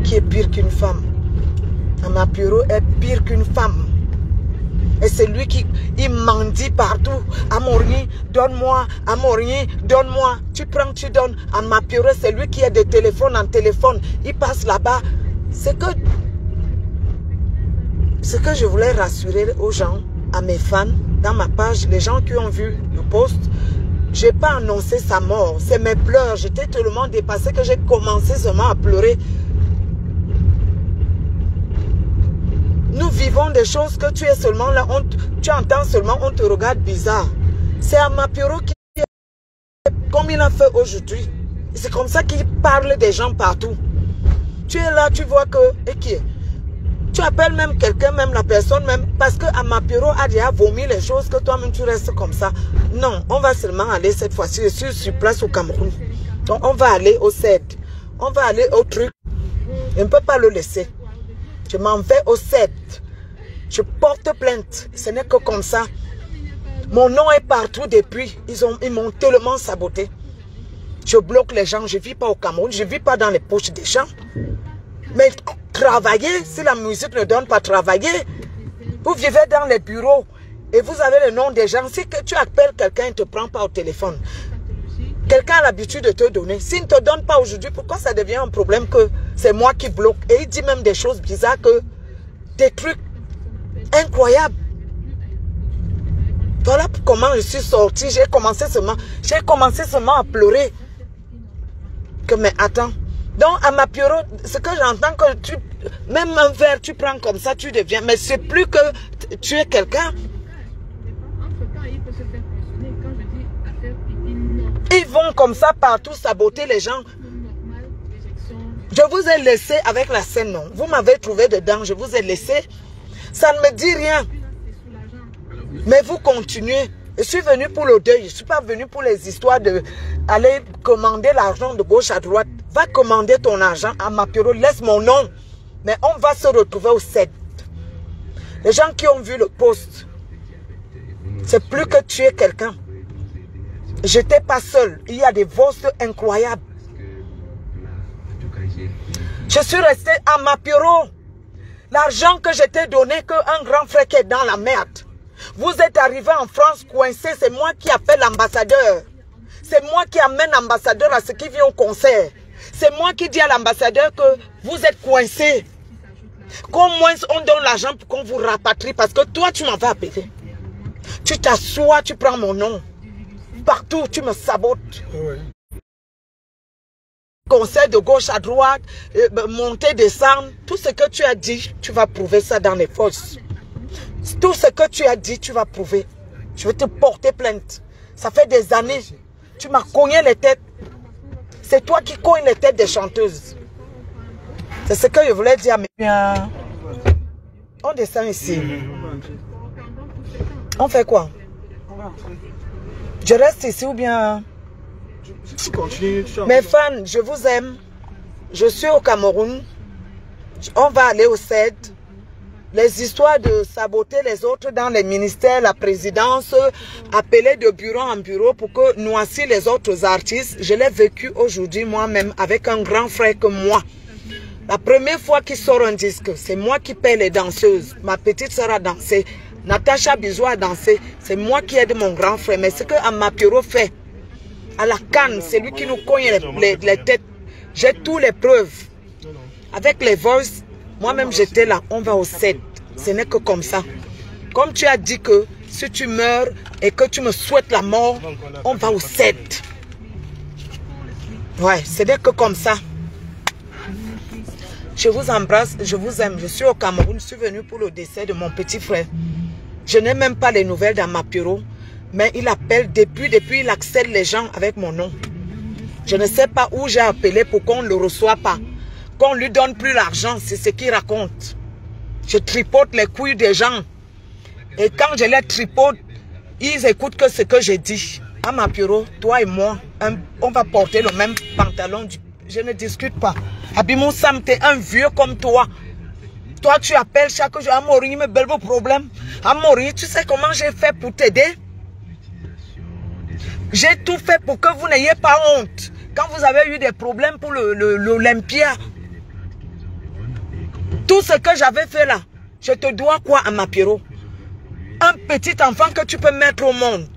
qui est pire qu'une femme. Amapiro est pire qu'une femme. Et c'est lui qui il mendie partout. Amorni, donne-moi. Amorni, donne-moi. Tu prends, tu donnes. Amapiro, c'est lui qui est de téléphone en téléphone. Il passe là-bas. Ce que je voulais rassurer aux gens, à mes fans, dans ma page, les gens qui ont vu le post, je n'ai pas annoncé sa mort. C'est mes pleurs. J'étais tellement dépassée que j'ai commencé seulement à pleurer. Nous vivons des choses que tu es seulement là, tu entends seulement, on te regarde bizarre. C'est Amapiro qui, comme il a fait aujourd'hui, c'est comme ça qu'il parle des gens partout. Tu es là, tu vois que, et qui est? Tu appelles même quelqu'un, même la personne, même parce que Amapiro a déjà vomi les choses, que toi-même tu restes comme ça. Non, on va seulement aller cette fois-ci, je suis sur place au Cameroun. Donc on va aller au CED, on va aller au truc. Je ne peux pas le laisser. Je m'en vais au CED. Je porte plainte. Ce n'est que comme ça. Mon nom est partout depuis. Ils m'ont tellement saboté. Je bloque les gens. Je ne vis pas au Cameroun. Je ne vis pas dans les poches des gens. Mais travailler, si la musique ne donne pas travailler, vous vivez dans les bureaux et vous avez le nom des gens. Si tu appelles quelqu'un, il ne te prend pas au téléphone. Quelqu'un a l'habitude de te donner. S'il ne te donne pas aujourd'hui, pourquoi ça devient un problème que c'est moi qui bloque? Et il dit même des choses bizarres, que des trucs incroyables. Voilà comment je suis sortie. J'ai commencé seulement à pleurer. Que mais attends. Donc Amapiro, ce que j'entends, que même un verre, tu prends comme ça, tu deviens. Mais c'est plus que tu es quelqu'un. Ils vont comme ça partout saboter les gens. Je vous ai laissé avec la scène, non? Vous m'avez trouvé dedans, je vous ai laissé. Ça ne me dit rien. Mais vous continuez. Je suis venu pour le deuil. Je ne suis pas venu pour les histoires d'aller commander l'argent de gauche à droite. Va commander ton argent à Amapiro. Laisse mon nom. Mais on va se retrouver au CED. Les gens qui ont vu le post, c'est plus que tu es quelqu'un. Je n'étais pas seul. Il y a des voix incroyables. Je suis resté à Amapiro. L'argent que je t'ai donné, qu'un grand frère qui est dans la merde. Vous êtes arrivé en France coincé. C'est moi qui appelle l'ambassadeur. C'est moi qui amène l'ambassadeur à ce qui vient au concert. C'est moi qui dis à l'ambassadeur que vous êtes coincé. Qu'au moins on donne l'argent pour qu'on vous rapatrie. Parce que toi, tu m'avais appelé. Tu t'assois, tu prends mon nom. Partout, tu me sabotes. Oui. Conseil de gauche à droite, monter, descendre. Tout ce que tu as dit, tu vas prouver ça dans les fosses. Tout ce que tu as dit, tu vas prouver. Je vais te porter plainte. Ça fait des années. Tu m'as cogné les têtes. C'est toi qui cognes les têtes des chanteuses. C'est ce que je voulais dire. Mais bien, on descend ici. On fait quoi? Je reste ici ou bien... Mes fans, je vous aime. Je suis au Cameroun. On va aller au CED. Les histoires de saboter les autres dans les ministères, la présidence, appeler de bureau en bureau pour que noircir les autres artistes. Je l'ai vécu aujourd'hui moi-même avec un grand frère que moi. La première fois qu'il sort un disque, c'est moi qui paie les danseuses. Ma petite sœur a dansé. Natacha Bizou a dansé. C'est moi qui aide mon grand frère. Mais ce que Amapiro fait, à la canne, c'est lui qui nous cogne les têtes. J'ai toutes les preuves. Avec les voices, moi-même j'étais là, on va au CED. Ce n'est que comme ça. Comme tu as dit que si tu meurs et que tu me souhaites la mort, on va au CED. Ouais, ce n'est que comme ça. Je vous embrasse, je vous aime. Je suis au Cameroun, je suis venu pour le décès de mon petit frère. Je n'ai même pas les nouvelles d'Amapiro. Mais il appelle depuis il accède les gens avec mon nom. Je ne sais pas où j'ai appelé pour qu'on ne le reçoive pas. Qu'on ne lui donne plus l'argent, c'est ce qu'il raconte. Je tripote les couilles des gens. Et quand je les tripote, ils écoutent que ce que j'ai dit. Amapiro, toi et moi, on va porter le même pantalon. Je ne discute pas. Abimou Sam, t'es un vieux comme toi. Toi, tu appelles chaque jour. Amori, il me belle vos problèmes. Amori, tu sais comment j'ai fait pour t'aider? J'ai tout fait pour que vous n'ayez pas honte. Quand vous avez eu des problèmes pour l'Olympia, Tout ce que j'avais fait là, je te dois quoi à Mapiero? Un petit enfant que tu peux mettre au monde.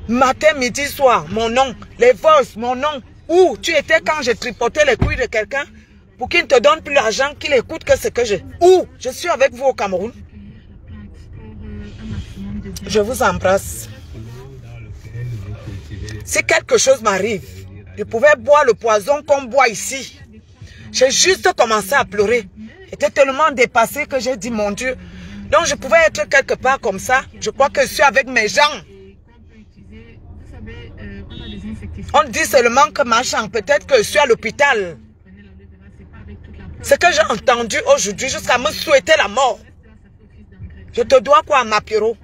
Matin, midi, soir, mon nom. Les vols, mon nom. Où tu étais quand j'ai tripoté les couilles de quelqu'un pour qu'il ne te donne plus l'argent, qu'il écoute que ce que j'ai. Où? Je suis avec vous au Cameroun. Je vous embrasse. Si quelque chose m'arrive, je pouvais boire le poison qu'on boit ici. J'ai juste commencé à pleurer. J'étais tellement dépassée que j'ai dit, mon Dieu. Donc je pouvais être quelque part comme ça. Je crois que je suis avec mes gens. On dit seulement que machin, peut-être que je suis à l'hôpital. Ce que j'ai entendu aujourd'hui jusqu'à me souhaiter la mort. Je te dois quoi à Mapiero?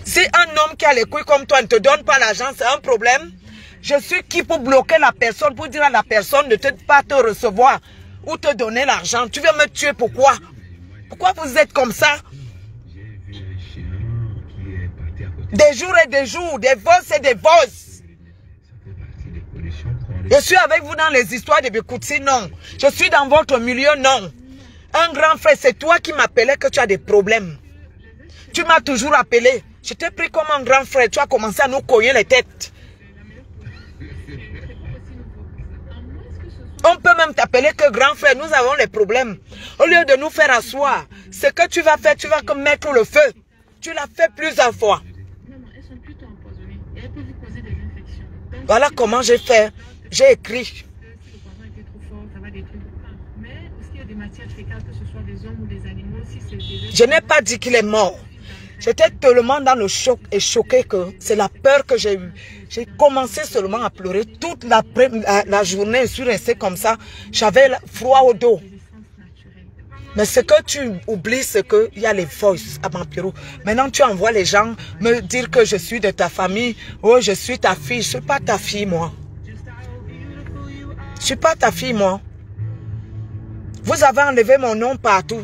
Si un homme qui a les couilles comme toi ne te donne pas l'argent, c'est un problème. Je suis qui pour bloquer la personne, pour dire à la personne de ne pas te recevoir ou te donner l'argent? Tu veux me tuer, pourquoi? Pourquoi vous êtes comme ça? Des jours et des jours, des vosses et des vosses. Je suis avec vous dans les histoires de Bikutsi, non. Je suis dans votre milieu, non. Un grand frère, c'est toi qui m'appelais que tu as des problèmes. Tu m'as toujours appelé. Je t'ai pris comme un grand frère. Tu as commencé à nous cogner les têtes. On peut même t'appeler que grand frère. Nous avons les problèmes. Au lieu de nous faire asseoir, ce que tu vas faire, tu vas comme mettre le feu. Tu l'as fait plusieurs fois. Voilà comment j'ai fait. J'ai écrit. Je n'ai pas dit qu'il est mort. J'étais tellement dans le choc et choqué que c'est la peur que j'ai eue. J'ai commencé seulement à pleurer toute la journée. Je suis restée comme ça. J'avais froid au dos. Mais ce que tu oublies, c'est qu'il y a les voices à Mapiero. Maintenant, tu envoies les gens me dire que je suis de ta famille. Oh, je suis ta fille. Je ne suis pas ta fille, moi. Je ne suis pas ta fille, moi. Vous avez enlevé mon nom partout.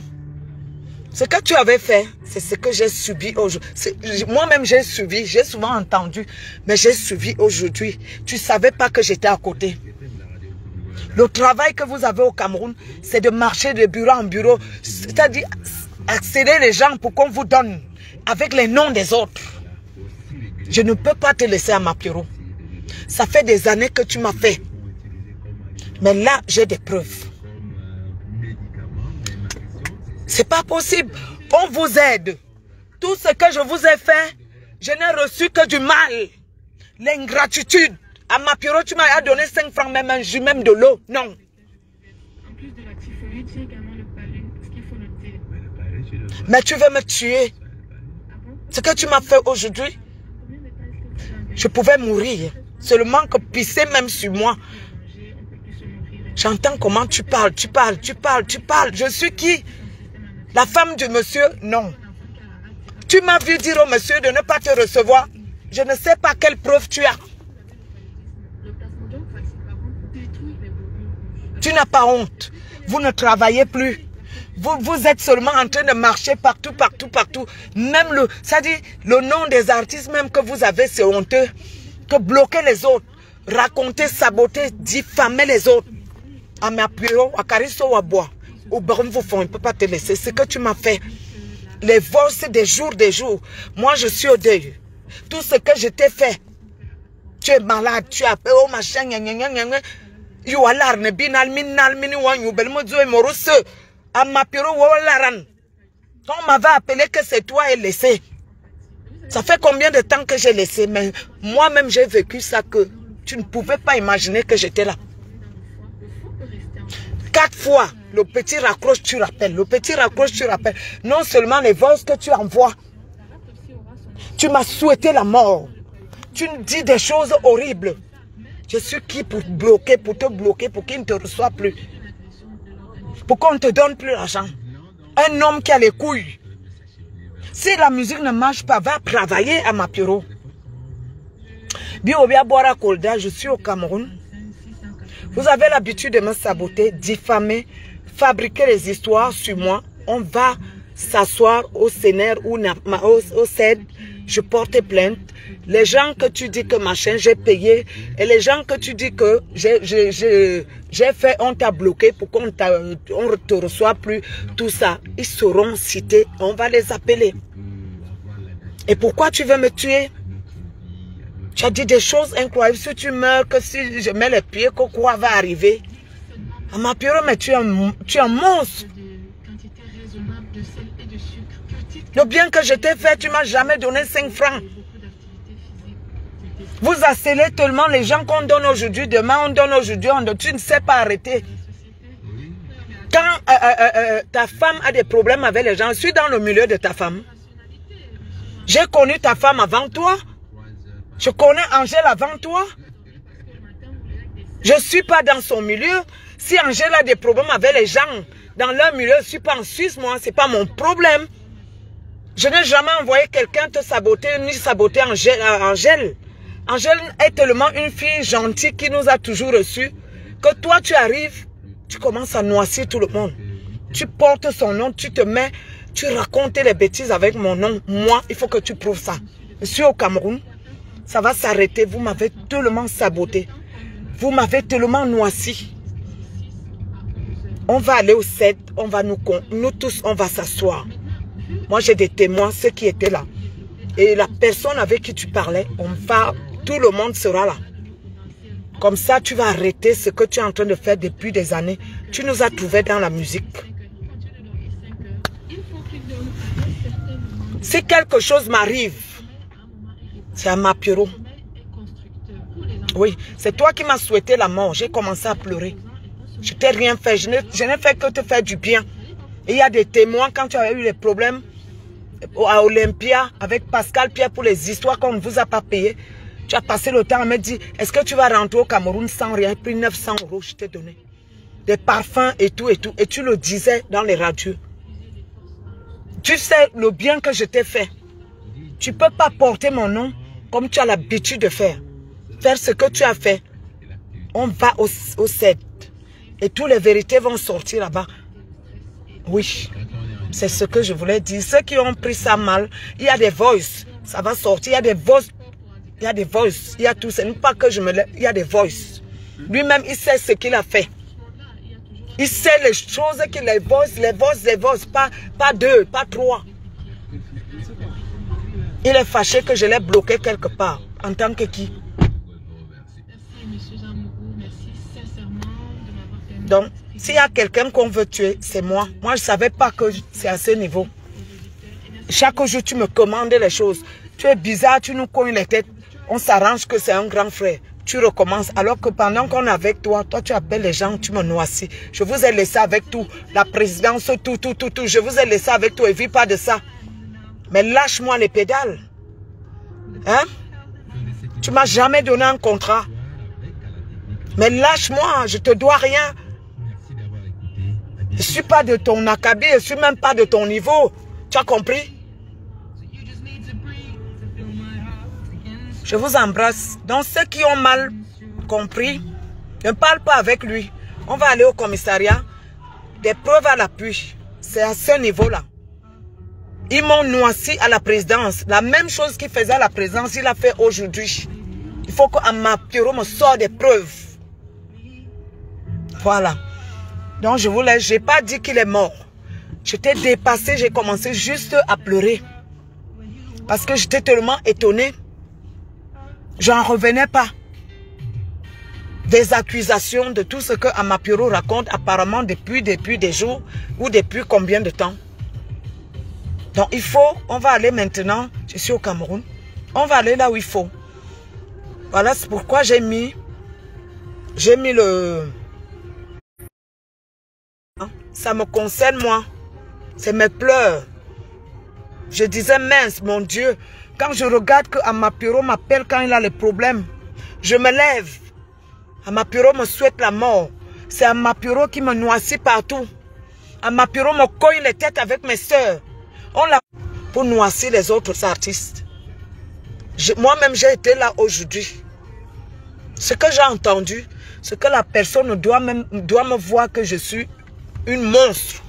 Ce que tu avais fait, c'est ce que j'ai subi aujourd'hui. Moi-même, j'ai subi, j'ai souvent entendu, mais j'ai subi aujourd'hui. Tu ne savais pas que j'étais à côté. Le travail que vous avez au Cameroun, c'est de marcher de bureau en bureau, c'est-à-dire accéder les gens pour qu'on vous donne avec les noms des autres. Je ne peux pas te laisser à Mapiero. Ça fait des années que tu m'as fait. Mais là, j'ai des preuves. C'est pas possible. On vous aide. Tout ce que je vous ai fait, je n'ai reçu que du mal. L'ingratitude. À Mapiero, tu m'as donné 5 francs, même de l'eau. Non. En plus de la typhoïde, j'ai également le palu. Ce qu'il faut noter. Mais tu veux me tuer. Ce que tu m'as fait aujourd'hui, je pouvais mourir. Seulement que pisser même sur moi. J'entends comment tu parles, tu parles. Je suis qui? La femme du monsieur? Non. Tu m'as vu dire au monsieur de ne pas te recevoir. Je ne sais pas quelle preuve tu as. Tu n'as pas honte. Vous ne travaillez plus. Vous êtes seulement en train de marcher partout. Même le nom des artistes même que vous avez, c'est honteux. Que bloquer les autres. Raconter, saboter, diffamer les autres. À Mapiero, à Carisso, à Bois. Au baron vous font, il ne peut pas te laisser. Ce que tu m'as fait. Les vols, c'est des jours. Moi, je suis au deuil. Tout ce que je t'ai fait. Tu es malade, tu as oh machin, you alar ne binal minal mini wan you belmozo et morose. À Mapiero, on m'avait appelé que c'est toi et laissé. Ça fait combien de temps que j'ai laissé? Mais moi-même, j'ai vécu ça que tu ne pouvais pas imaginer que j'étais là. 4 fois, le petit raccroche, tu rappelles. Le petit raccroche, tu rappelles. Non seulement les voix que tu envoies. Tu m'as souhaité la mort. Tu me dis des choses horribles. Je suis qui pour bloquer, pour te bloquer, pour qu'il ne te reçoive plus. Pour qu'on ne te donne plus l'argent. Un homme qui a les couilles. Si la musique ne marche pas, va travailler à Mapiero. Biobia Bora Kolda, je suis au Cameroun. Vous avez l'habitude de me saboter, diffamer, fabriquer les histoires sur moi. On va s'asseoir au CNR ou au CED je porte plainte. Les gens que tu dis que machin, j'ai payé. Et les gens que tu dis que j'ai fait, on t'a bloqué pour qu'on ne te reçoit plus. Tout ça, ils seront cités. On va les appeler. Et pourquoi tu veux me tuer? Tu as dit des choses incroyables. Si tu meurs, que si je mets les pieds, que quoi va arriver? Amapiro, mais tu es un monstre. Le bien que je t'ai fait, tu ne m'as jamais donné 5 francs. Vous accélérez tellement les gens qu'on donne aujourd'hui, demain on donne aujourd'hui, tu ne sais pas arrêter. Quand ta femme a des problèmes avec les gens, je suis dans le milieu de ta femme. J'ai connu ta femme avant toi. Je connais Angèle avant toi. Je ne suis pas dans son milieu. Si Angèle a des problèmes avec les gens dans leur milieu, je ne suis pas en Suisse, moi, ce n'est pas mon problème. Je n'ai jamais envoyé quelqu'un te saboter, ni saboter Angèle. Angèle est tellement une fille gentille qui nous a toujours reçus, que toi tu arrives, tu commences à noircir tout le monde. Tu portes son nom, tu te mets, tu racontes les bêtises avec mon nom. Moi, il faut que tu prouves ça. Je suis au Cameroun, ça va s'arrêter. Vous m'avez tellement saboté. Vous m'avez tellement noirci. On va aller au CED, on va nous tous, on va s'asseoir. Moi, j'ai des témoins, ceux qui étaient là. Et la personne avec qui tu parlais, tout le monde sera là. Comme ça, tu vas arrêter ce que tu es en train de faire depuis des années. Tu nous as trouvés dans la musique. Si quelque chose m'arrive, c'est à Amapiro. Oui, c'est toi qui m'as souhaité la mort. J'ai commencé à pleurer. Je t'ai rien fait. Je n'ai fait que te faire du bien. Et il y a des témoins quand tu avais eu des problèmes à Olympia avec Pascal Pierre pour les histoires qu'on ne vous a pas payé. Tu as passé le temps à me dire, est-ce que tu vas rentrer au Cameroun sans rien? Puis 900 €, je t'ai donné. Des parfums et tout et tout. Et tu le disais dans les radios. Tu sais le bien que je t'ai fait. Tu ne peux pas porter mon nom comme tu as l'habitude de faire. Faire ce que tu as fait. On va au CED. Et toutes les vérités vont sortir là-bas. Oui. C'est ce que je voulais dire. Ceux qui ont pris ça mal, il y a des voices. Ça va sortir. Il y a des voices. Il y a des voices. Il y a tout. Ce n'est pas que je me lève. Il y a des voices. Lui-même, il sait ce qu'il a fait. Il sait les choses que les voices. Pas 2, pas 3. Il est fâché que je l'ai bloqué quelque part. En tant que qui? Donc, s'il y a quelqu'un qu'on veut tuer, c'est moi. Moi, je ne savais pas que c'est à ce niveau. Chaque jour, tu me commandes les choses. Tu es bizarre, tu nous cognes les têtes. On s'arrange que c'est un grand frère. Tu recommences. Alors que pendant qu'on est avec toi, toi, tu appelles les gens, tu me noircis. Je vous ai laissé avec tout. La présidence, tout. Je vous ai laissé avec tout et vis pas de ça. Mais lâche-moi les pédales. Hein? Tu ne m'as jamais donné un contrat. Mais lâche-moi, je ne te dois rien. Je ne suis pas de ton acabit, je ne suis même pas de ton niveau. Tu as compris? Je vous embrasse. Donc ceux qui ont mal compris, ne parle pas avec lui. On va aller au commissariat. Des preuves à l'appui. C'est à ce niveau-là. Ils m'ont noirci à la présidence. La même chose qu'il faisait à la présidence, il l'a fait aujourd'hui. Il faut qu'Amapiro me sorte des preuves. Voilà. Donc je vous laisse, je n'ai pas dit qu'il est mort. J'étais dépassée, j'ai commencé juste à pleurer. Parce que j'étais tellement étonnée. J'en revenais pas. Des accusations de tout ce que Amapiro raconte apparemment depuis des jours ou depuis combien de temps. Donc il faut, on va aller maintenant, je suis au Cameroun, on va aller là où il faut. Voilà, c'est pourquoi j'ai mis le... Ça me concerne moi. C'est mes pleurs. Je disais mince, mon Dieu. Quand je regarde que Amapiro m'appelle quand il a les problèmes, je me lève. Amapiro me souhaite la mort. C'est Amapiro qui me noircit partout. Amapiro me cogne les têtes avec mes soeurs. On l'a pour noircir les autres artistes. Moi-même, j'ai été là aujourd'hui. Ce que j'ai entendu, c'est que la personne doit me voir que je suis une monstre.